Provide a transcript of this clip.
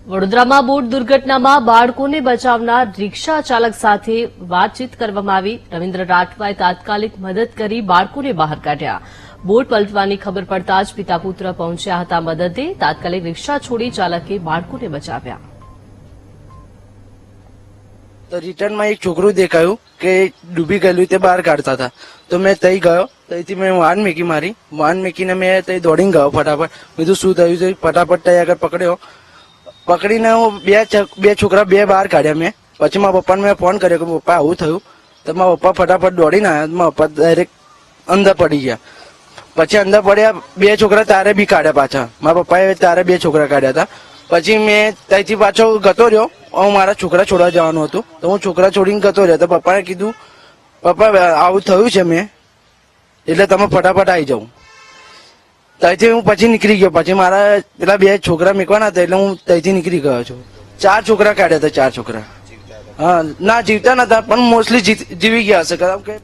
વડોદરામાં બોટ દુર્ઘટનામાં બાળકોને બચાવનાર રિક્ષા ચાલક સાથે વાતચીત કરવામાં આવી। રવિન્દ્ર રાઠવાએ તાત્કાલિક મદદ કરી બાળકોને બહાર કાઢ્યા। બોટ પલટવાની ખબર પડતા જ પિતા પુત્ર પહોંચ્યા હતા મદદે। તાત્કાલિક રિક્ષા છોડી ચાલકે બાળકોને બચાવ્યા। તો રિટર્નમાં એક છોકરું દેખાયું કે ડૂબી ગયેલું તે બહાર કાઢતા હતા, તો મેં તઈ ગયો। તઈથી મેં વાન મેકી મારી, વાન મેકીને મેં તઈ દોડીને ગયો ફટાફટ। બીજું શું થયું છે ફટાફટ તઈ આગળ પકડ્યો, પકડીને હું બે છોકરા બહાર કાઢ્યા મેં। પછી મારા પપ્પાને મેં ફોન કર્યો કે પપ્પા આવું થયું, તો મારા પપ્પા ફટાફટ દોડીને આવ્યા। મારા પપ્પા ડાયરેક્ટ અંદર પડી ગયા। પછી અંદર પડ્યા, બે છોકરા તારે બી કાઢ્યા પાછા। મારા પપ્પાએ તારે બે છોકરા કાઢ્યા હતા। પછી મેં ત્યાંથી પાછો ગતો રહ્યો। હું મારા છોકરા છોડવા જવાનું હતું, તો હું છોકરા છોડીને ગતો રહ્યો। તો પપ્પાને કીધું પપ્પા આવું થયું છે મેં, એટલે તમે ફટાફટ આવી જાઓ। ત્યાંથી હું પછી નીકળી ગયો। પછી મારા પેલા બે છોકરા મેકવાના હતા, એટલે હું ત્યાંથી નીકળી ગયો છું। 4 છોકરા કાઢ્યા હતા, 4 છોકરા। હા, ના જીવતા નતા, પણ મોસ્ટલી જીવી ગયા હશે, કારણ કે